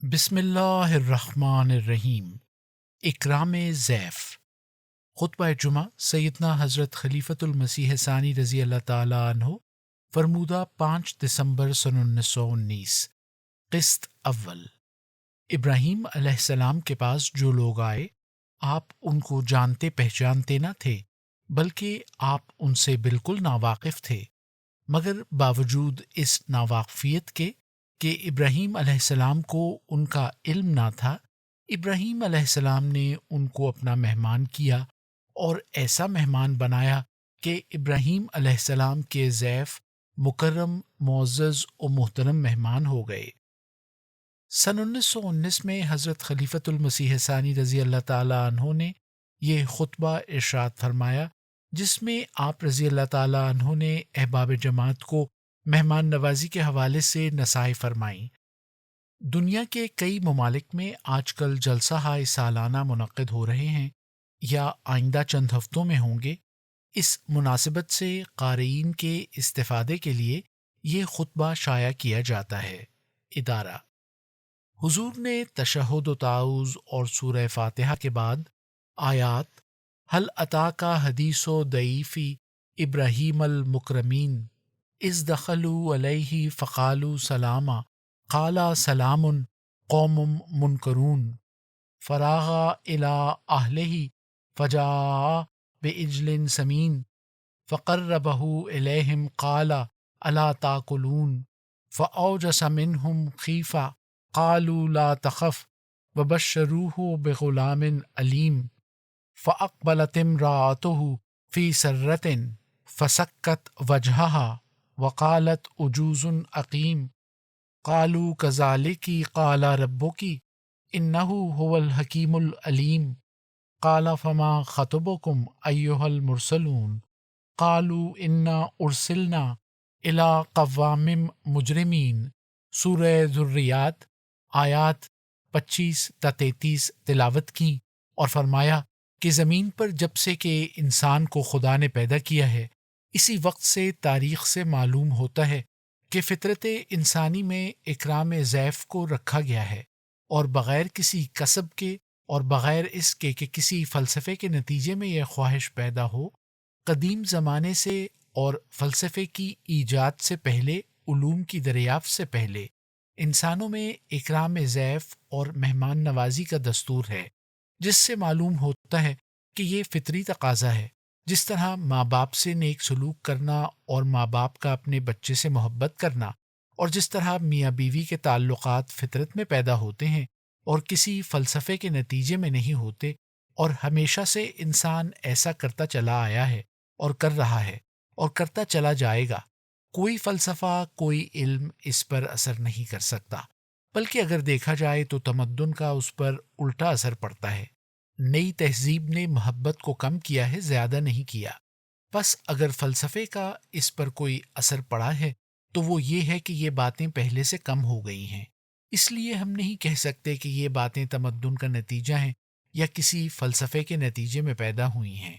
بسم اللہ الرحمن الرحیم۔ اکرام ضیف۔ خطبہ جمعہ سیدنا حضرت خلیفۃ المسیح ثانی رضی اللہ تعالیٰ عنہ، فرمودہ 5 دسمبر سن 1919۔ قسط اول۔ ابراہیم علیہ السلام کے پاس جو لوگ آئے، آپ ان کو جانتے پہچانتے نہ تھے، بلکہ آپ ان سے بالکل ناواقف تھے، مگر باوجود اس ناواقفیت کے کہ ابراہیم علیہ السلام کو ان کا علم نہ تھا، ابراہیم علیہ السلام نے ان کو اپنا مہمان کیا اور ایسا مہمان بنایا کہ ابراہیم علیہ السلام کے ضیف مکرم، معزز و محترم مہمان ہو گئے۔ سن 1919 میں حضرت خلیفۃ المسیح ثانی رضی اللہ تعالیٰ عنہ نے یہ خطبہ ارشاد فرمایا، جس میں آپ رضی اللہ تعالیٰ عنہ نے احباب جماعت کو مہمان نوازی کے حوالے سے نصائح فرمائیں۔ دنیا کے کئی ممالک میں آج کل جلسہ ہائے سالانہ منعقد ہو رہے ہیں یا آئندہ چند ہفتوں میں ہوں گے۔ اس مناسبت سے قارئین کے استفادے کے لیے یہ خطبہ شائع کیا جاتا ہے۔ ادارہ: حضور نے تشہد و تعوذ اور سورہ فاتحہ کے بعد آیات حل اتاک حدیث ضیف ابراہیم المکرمین اذ دخلوا علیہ فقالوا سلاما قال سلام قوم منکرون فراغ الی اہلہ فجاء بعجل سمین فقربہ الیہم قال الا تاکلون فاوجس منہم خیفہ قالوا لا تخف وبشروہ بغلام علیم فاقبلت امرأته فی سرۃ فسکت وجہہا وقالت عجوز عقیم قالوا کذالک قال ربک انہ هو الحکیم العلیم قال فما خطبکم ایھا المرسلون قالوا انا ارسلنا الی قوام مجرمین۔ سورہ ذریات آیات 25 تا 33 تلاوت کی اور فرمایا کہ زمین پر جب سے کہ انسان کو خدا نے پیدا کیا ہے، اسی وقت سے تاریخ سے معلوم ہوتا ہے کہ فطرت انسانی میں اکرام ضیف کو رکھا گیا ہے، اور بغیر کسی کسب کے اور بغیر اس کے کہ کسی فلسفے کے نتیجے میں یہ خواہش پیدا ہو، قدیم زمانے سے اور فلسفے کی ایجاد سے پہلے، علوم کی دریافت سے پہلے، انسانوں میں اکرام ضیف اور مہمان نوازی کا دستور ہے، جس سے معلوم ہوتا ہے کہ یہ فطری تقاضا ہے۔ جس طرح ماں باپ سے نیک سلوک کرنا اور ماں باپ کا اپنے بچے سے محبت کرنا، اور جس طرح میاں بیوی کے تعلقات فطرت میں پیدا ہوتے ہیں اور کسی فلسفے کے نتیجے میں نہیں ہوتے، اور ہمیشہ سے انسان ایسا کرتا چلا آیا ہے اور کر رہا ہے اور کرتا چلا جائے گا، کوئی فلسفہ، کوئی علم اس پر اثر نہیں کر سکتا، بلکہ اگر دیکھا جائے تو تمدن کا اس پر الٹا اثر پڑتا ہے۔ نئی تہذیب نے محبت کو کم کیا ہے، زیادہ نہیں کیا۔ بس اگر فلسفے کا اس پر کوئی اثر پڑا ہے تو وہ یہ ہے کہ یہ باتیں پہلے سے کم ہو گئی ہیں، اس لیے ہم نہیں کہہ سکتے کہ یہ باتیں تمدن کا نتیجہ ہیں یا کسی فلسفے کے نتیجے میں پیدا ہوئی ہیں۔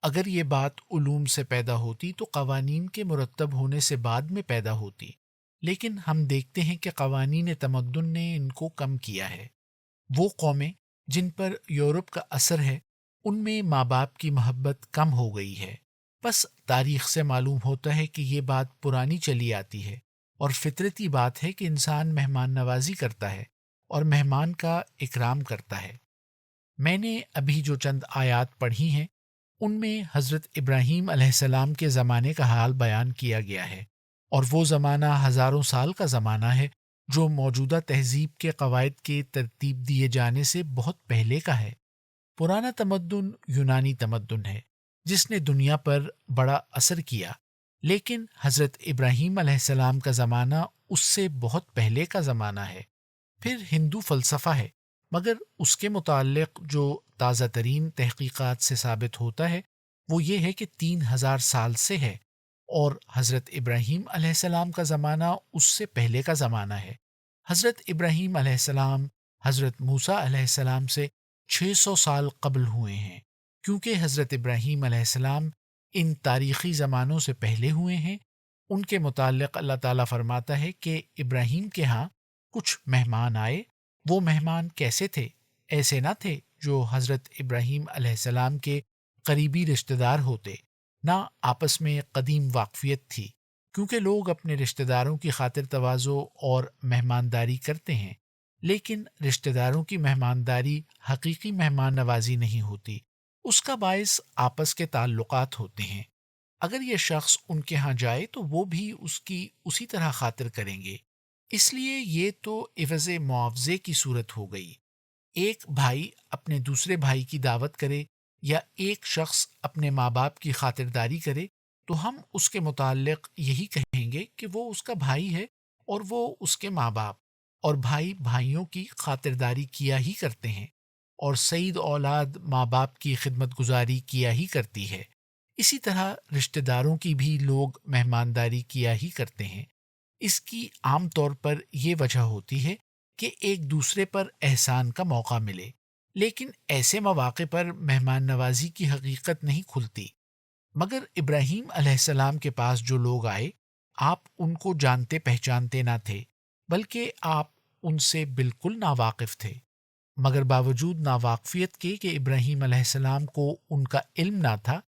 اگر یہ بات علوم سے پیدا ہوتی تو قوانین کے مرتب ہونے سے بعد میں پیدا ہوتی، لیکن ہم دیکھتے ہیں کہ قوانین تمدن نے ان کو کم کیا ہے۔ وہ قومیں جن پر یورپ کا اثر ہے، ان میں ماں باپ کی محبت کم ہو گئی ہے۔ بس تاریخ سے معلوم ہوتا ہے کہ یہ بات پرانی چلی آتی ہے، اور فطرتی بات ہے کہ انسان مہمان نوازی کرتا ہے اور مہمان کا اکرام کرتا ہے۔ میں نے ابھی جو چند آیات پڑھی ہیں، ان میں حضرت ابراہیم علیہ السلام کے زمانے کا حال بیان کیا گیا ہے، اور وہ زمانہ ہزاروں سال کا زمانہ ہے جو موجودہ تہذیب کے قواعد کے ترتیب دیے جانے سے بہت پہلے کا ہے۔ پرانا تمدن یونانی تمدن ہے جس نے دنیا پر بڑا اثر کیا، لیکن حضرت ابراہیم علیہ السلام کا زمانہ اس سے بہت پہلے کا زمانہ ہے۔ پھر ہندو فلسفہ ہے، مگر اس کے متعلق جو تازہ ترین تحقیقات سے ثابت ہوتا ہے وہ یہ ہے کہ 3000 سال سے ہے، اور حضرت ابراہیم علیہ السلام کا زمانہ اس سے پہلے کا زمانہ ہے۔ حضرت ابراہیم علیہ السلام حضرت موسیٰ علیہ السلام سے 600 سال قبل ہوئے ہیں، کیونکہ حضرت ابراہیم علیہ السلام ان تاریخی زمانوں سے پہلے ہوئے ہیں۔ ان کے متعلق اللہ تعالیٰ فرماتا ہے کہ ابراہیم کے ہاں کچھ مہمان آئے وہ مہمان کیسے تھے؟ ایسے نہ تھے جو حضرت ابراہیم علیہ السلام کے قریبی رشتہ دار ہوتے، نہ آپس میں قدیم واقفیت تھی، کیونکہ لوگ اپنے رشتہ داروں کی خاطر تواضع اور مہمانداری کرتے ہیں، لیکن رشتہ داروں کی مہمانداری حقیقی مہمان نوازی نہیں ہوتی، اس کا باعث آپس کے تعلقات ہوتے ہیں۔ اگر یہ شخص ان کے ہاں جائے تو وہ بھی اس کی اسی طرح خاطر کریں گے، اس لیے یہ تو عوض معاوضے کی صورت ہو گئی۔ ایک بھائی اپنے دوسرے بھائی کی دعوت کرے یا ایک شخص اپنے ماں باپ کی خاطرداری کرے تو ہم اس کے متعلق یہی کہیں گے کہ وہ اس کا بھائی ہے اور وہ اس کے ماں باپ اور بھائی بھائیوں کی خاطرداری کیا ہی کرتے ہیں، اور سعید اولاد ماں باپ کی خدمت گزاری کیا ہی کرتی ہے۔ اسی طرح رشتہ داروں کی بھی لوگ مہمانداری کیا ہی کرتے ہیں۔ اس کی عام طور پر یہ وجہ ہوتی ہے کہ ایک دوسرے پر احسان کا موقع ملے، لیکن ایسے مواقع پر مہمان نوازی کی حقیقت نہیں کھلتی۔ مگر ابراہیم علیہ السلام کے پاس جو لوگ آئے، آپ ان کو جانتے پہچانتے نہ تھے، بلکہ آپ ان سے بالکل ناواقف تھے۔ مگر باوجود ناواقفیت کے کہ ابراہیم علیہ السلام کو ان کا علم نہ تھا،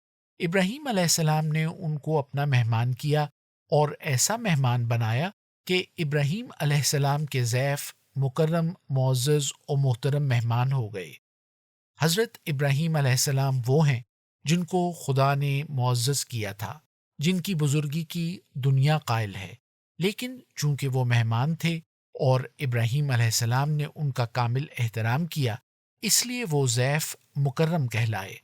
ابراہیم علیہ السلام نے ان کو اپنا مہمان کیا اور ایسا مہمان بنایا کہ ابراہیم علیہ السلام کے ضیف مکرم، معزز اور محترم مہمان ہو گئے۔ حضرت ابراہیم علیہ السلام وہ ہیں جن کو خدا نے معزز کیا تھا، جن کی بزرگی کی دنیا قائل ہے، لیکن چونکہ وہ مہمان تھے اور ابراہیم علیہ السلام نے ان کا کامل احترام کیا، اس لیے وہ ضیف مکرم کہلائے۔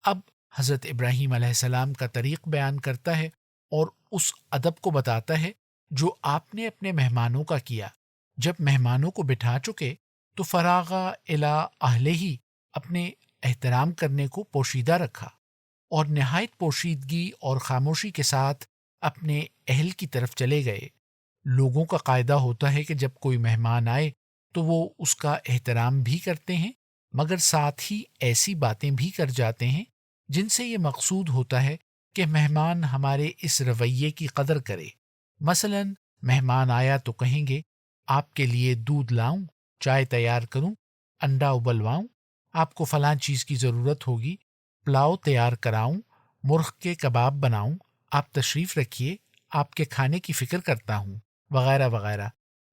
اب حضرت ابراہیم علیہ السلام کا طریق بیان کرتا ہے اور اس ادب کو بتاتا ہے جو آپ نے اپنے مہمانوں کا کیا۔ جب مہمانوں کو بٹھا چکے تو فراغا الی اہلہ، اپنے احترام کرنے کو پوشیدہ رکھا اور نہایت پوشیدگی اور خاموشی کے ساتھ اپنے اہل کی طرف چلے گئے۔ لوگوں کا قاعدہ ہوتا ہے کہ جب کوئی مہمان آئے تو وہ اس کا احترام بھی کرتے ہیں، مگر ساتھ ہی ایسی باتیں بھی کر جاتے ہیں جن سے یہ مقصود ہوتا ہے کہ مہمان ہمارے اس رویے کی قدر کرے۔ مثلا مہمان آیا تو کہیں گے، آپ کے لیے دودھ لاؤں، چائے تیار کروں، انڈا ابلواؤں، آپ کو فلاں چیز کی ضرورت ہوگی، پلاؤ تیار کراؤں، مرغ کے کباب بناؤں، آپ تشریف رکھیے، آپ کے کھانے کی فکر کرتا ہوں، وغیرہ وغیرہ۔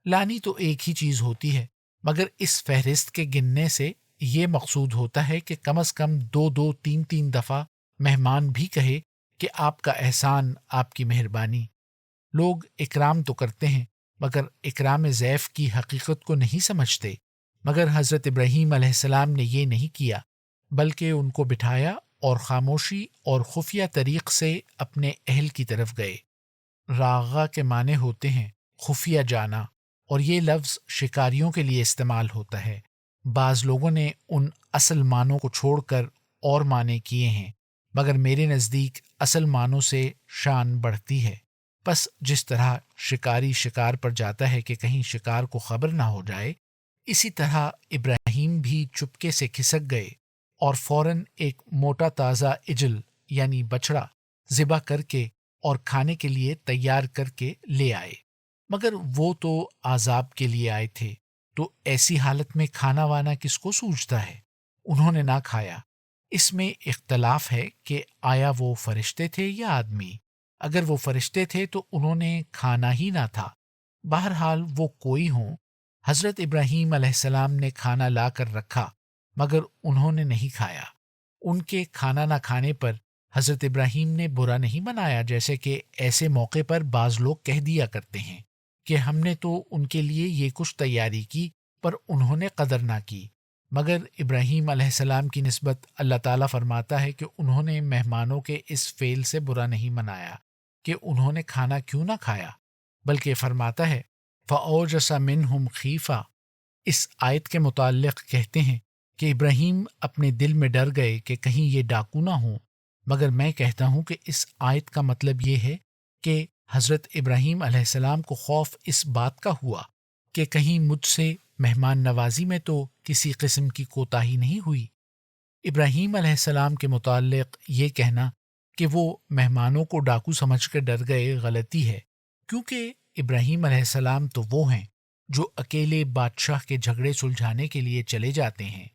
لانی تو ایک ہی چیز ہوتی ہے، مگر اس فہرست کے گننے سے یہ مقصود ہوتا ہے کہ کم از کم دو دو تین تین دفعہ مہمان بھی کہے کہ آپ کا احسان، آپ کی مہربانی۔ لوگ اکرام تو کرتے ہیں مگر اکرام ضیف کی حقیقت کو نہیں سمجھتے۔ مگر حضرت ابراہیم علیہ السلام نے یہ نہیں کیا، بلکہ ان کو بٹھایا اور خاموشی اور خفیہ طریق سے اپنے اہل کی طرف گئے۔ راغا کے معنی ہوتے ہیں خفیہ جانا، اور یہ لفظ شکاریوں کے لیے استعمال ہوتا ہے۔ بعض لوگوں نے ان اصل معنوں کو چھوڑ کر اور معنی کیے ہیں، مگر میرے نزدیک اصل معنوں سے شان بڑھتی ہے۔ پس جس طرح شکاری شکار پر جاتا ہے کہ کہیں شکار کو خبر نہ ہو جائے، اسی طرح ابراہیم بھی چپکے سے کھسک گئے اور فوراً ایک موٹا تازہ اجل یعنی بچڑا ذبح کر کے اور کھانے کے لیے تیار کر کے لے آئے۔ مگر وہ تو عذاب کے لیے آئے تھے، تو ایسی حالت میں کھانا وانا کس کو سوجتا ہے؟ انہوں نے نہ کھایا۔ اس میں اختلاف ہے کہ آیا وہ فرشتے تھے یا آدمی۔ اگر وہ فرشتے تھے تو انہوں نے کھانا ہی نہ تھا۔ بہرحال وہ کوئی ہوں، حضرت ابراہیم علیہ السلام نے کھانا لا کر رکھا مگر انہوں نے نہیں کھایا۔ ان کے کھانا نہ کھانے پر حضرت ابراہیم نے برا نہیں منایا، جیسے کہ ایسے موقع پر بعض لوگ کہہ دیا کرتے ہیں کہ ہم نے تو ان کے لیے یہ کچھ تیاری کی پر انہوں نے قدر نہ کی۔ مگر ابراہیم علیہ السلام کی نسبت اللہ تعالیٰ فرماتا ہے کہ انہوں نے مہمانوں کے اس فعل سے برا نہیں منایا کہ انہوں نے کھانا کیوں نہ کھایا، بلکہ فرماتا ہے فَأَوْجَسَ مِنْهُمْ خِیفَةً۔ اس آیت کے متعلق کہتے ہیں کہ ابراہیم اپنے دل میں ڈر گئے کہ کہیں یہ ڈاکو نہ ہوں، مگر میں کہتا ہوں کہ اس آیت کا مطلب یہ ہے کہ حضرت ابراہیم علیہ السلام کو خوف اس بات کا ہوا کہ کہیں مجھ سے مہمان نوازی میں تو کسی قسم کی کوتاہی نہیں ہوئی۔ ابراہیم علیہ السلام کے متعلق یہ کہنا کہ وہ مہمانوں کو ڈاکو سمجھ کر ڈر گئے غلطی ہے، کیونکہ ابراہیم علیہ السلام تو وہ ہیں جو اکیلے بادشاہ کے جھگڑے سلجھانے کے لیے چلے جاتے ہیں،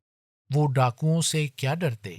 وہ ڈاکوؤں سے کیا ڈرتے؟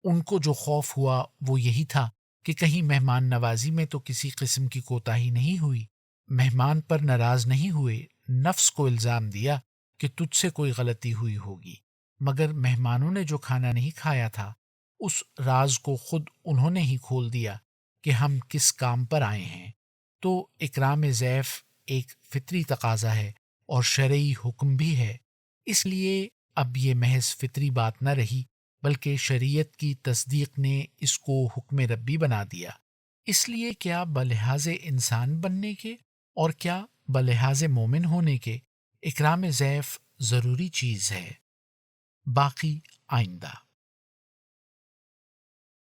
ان کو جو خوف ہوا وہ یہی تھا کہ کہیں مہمان نوازی میں تو کسی قسم کی کوتاہی نہیں ہوئی، مہمان پر ناراض نہیں ہوئے، نفس کو الزام دیا کہ تجھ سے کوئی غلطی ہوئی ہوگی، مگر مہمانوں نے جو کھانا نہیں کھایا تھا اس راز کو خود انہوں نے ہی کھول دیا کہ ہم کس کام پر آئے ہیں۔ تو اکرام ضیف ایک فطری تقاضا ہے اور شرعی حکم بھی ہے، اس لیے اب یہ محض فطری بات نہ رہی بلکہ شریعت کی تصدیق نے اس کو حکم ربی بنا دیا۔ اس لیے کیا بلحاظ انسان بننے کے اور کیا بلحاظ مومن ہونے کے اکرام ضیف ضروری چیز ہے۔ باقی آئندہ۔